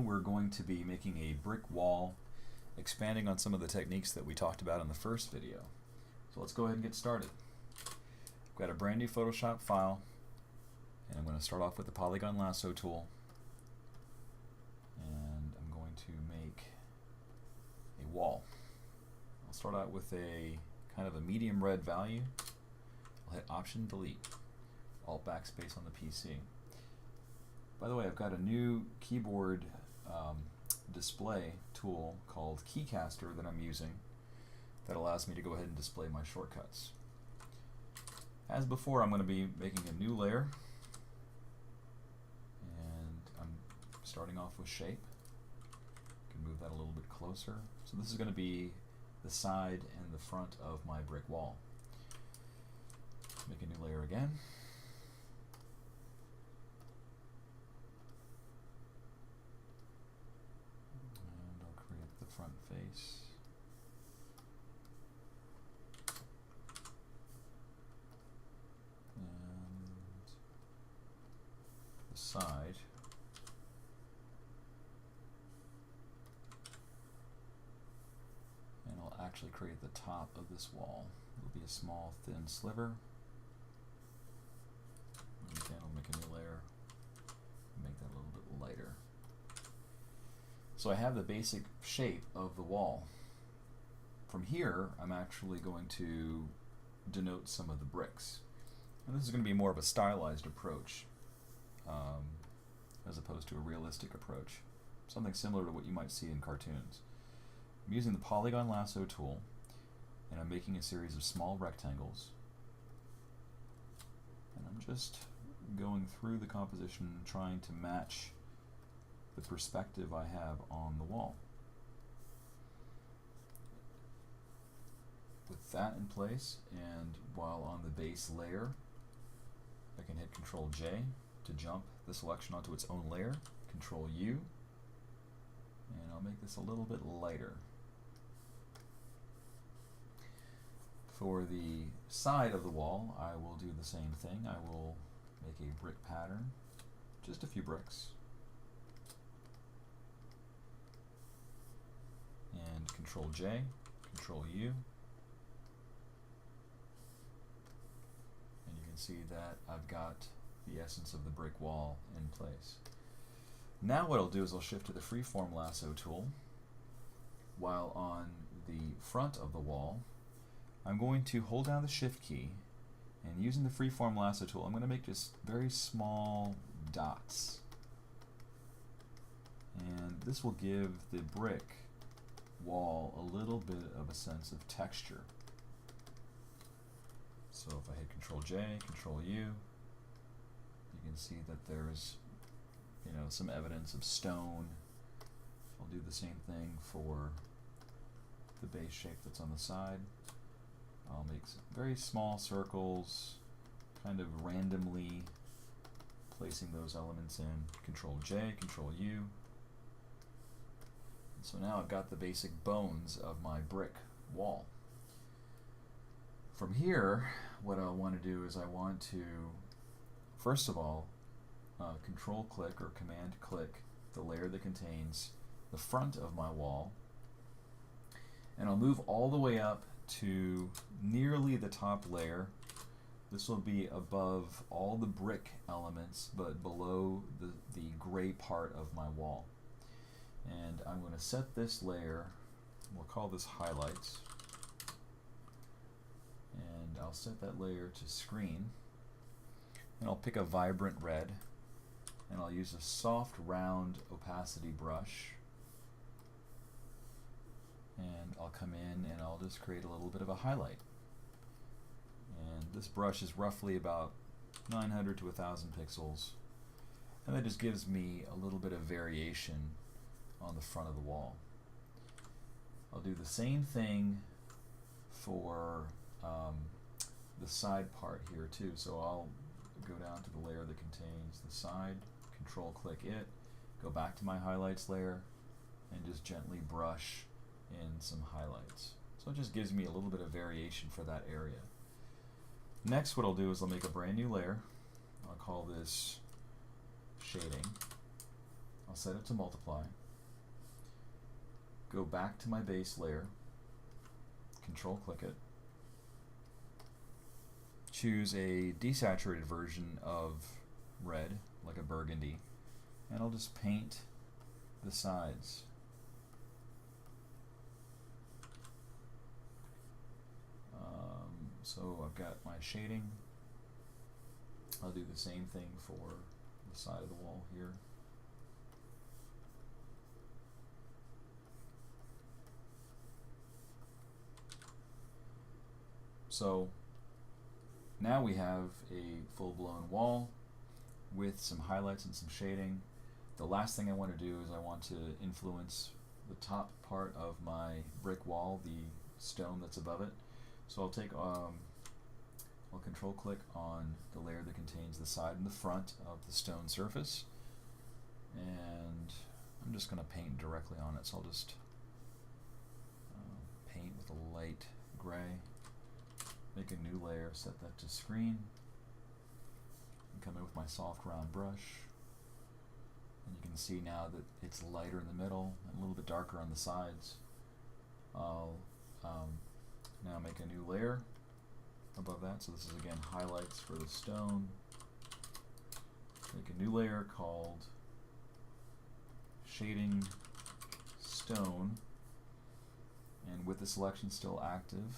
We're going to be making a brick wall, expanding on some of the techniques that we talked about in the first video. So let's go ahead and get started. I've got a brand new Photoshop file, and I'm going to start off with the Polygon Lasso tool, and I'm going to make a wall. I'll start out with a kind of a medium red value. I'll hit Option Delete, Alt Backspace on the PC. By the way, I've got a new keyboard display tool called Keycaster that I'm using that allows me to go ahead and display my shortcuts. As before, I'm going to be making a new layer, and I'm starting off with shape. I can move that a little bit closer. So this is going to be the side and the front of my brick wall. Make a new layer again. Front face. And the side. And I'll actually create the top of this wall. It'll be a small thin sliver. And again, I'll make a new layer. Make that a little bit lighter. So I have the basic shape of the wall. From here, I'm actually going to denote some of the bricks. And this is going to be more of a stylized approach as opposed to a realistic approach. Something similar to what you might see in cartoons. I'm using the Polygon Lasso tool, and I'm making a series of small rectangles. And I'm just going through the composition, trying to match the perspective I have on the wall. With that in place, and while on the base layer, I can hit Control J to jump the selection onto its own layer, Control U, and I'll make this a little bit lighter. For the side of the wall, I will do the same thing. I will make a brick pattern, just a few bricks. And Control J, Control U, and you can see that I've got the essence of the brick wall in place. Now what I'll do is I'll shift to the Freeform Lasso tool. While on the front of the wall, I'm going to hold down the Shift key, and using the Freeform Lasso tool, I'm going to make just very small dots. And this will give the brick wall a little bit of a sense of texture. So if I hit Control J, Control U, you can see that there's some evidence of stone. I'll do the same thing for the base shape that's on the side. I'll make some very small circles, kind of randomly placing those elements in. Control J, Control U. So now I've got the basic bones of my brick wall. From here, what I want to do is I want to, first of all, Control click or Command click the layer that contains the front of my wall, and I'll move all the way up to nearly the top layer. This will be above all the brick elements, but below the gray part of my wall. And I'm going to set this layer, we'll call this Highlights, and I'll set that layer to Screen, and I'll pick a vibrant red, and I'll use a soft round opacity brush, and I'll come in and I'll just create a little bit of a highlight. And this brush is roughly about 900 to 1000 pixels, and that just gives me a little bit of variation on the front of the wall. I'll do the same thing for the side part here too. So I'll go down to the layer that contains the side, Control click it, go back to my highlights layer, and just gently brush in some highlights. So it just gives me a little bit of variation for that area. Next, what I'll do is I'll make a brand new layer. I'll call this shading. I'll set it to multiply. Go back to my base layer, control click it, choose a desaturated version of red, like a burgundy, and I'll just paint the sides. So I've got my shading. I'll do the same thing for the side of the wall here. So now we have a full-blown wall with some highlights and some shading. The last thing I want to do is I want to influence the top part of my brick wall, the stone that's above it. So I'll take, I'll control click on the layer that contains the side and the front of the stone surface, and I'm just going to paint directly on it. So I'll just paint with a light gray, make a new layer, set that to screen, and come in with my soft round brush. And you can see now that it's lighter in the middle and a little bit darker on the sides. I'll now make a new layer above that. So this is again highlights for the stone. Make a new layer called Shading Stone, and with the selection still active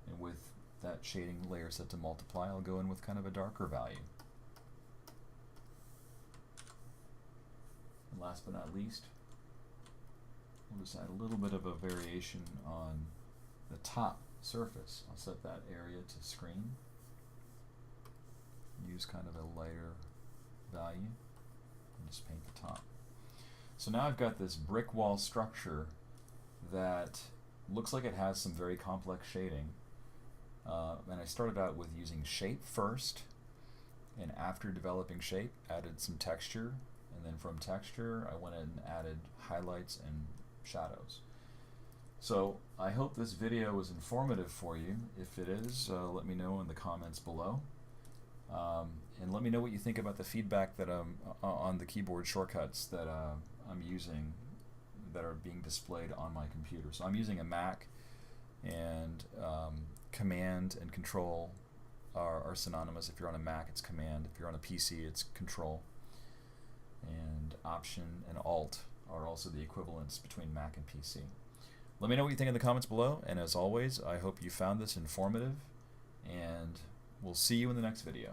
and with that shading layer set to multiply, I'll go in with kind of a darker value. And last but not least, we'll just add a little bit of a variation on the top surface. I'll set that area to screen, use kind of a lighter value, and just paint the top. So now I've got this brick wall structure that looks like it has some very complex shading. And I started out with using shape first, and after developing shape, added some texture, and then from texture I went in and added highlights and shadows. So I hope this video was informative for you. If it is, let me know in the comments below. And let me know what you think about the feedback that on the keyboard shortcuts that I'm using that are being displayed on my computer. So I'm using a Mac, and Command and Control are synonymous. If you're on a Mac, it's Command. If you're on a PC, it's Control. And Option and Alt are also the equivalents between Mac and PC. Let me know what you think in the comments below, and as always, I hope you found this informative, and we'll see you in the next video.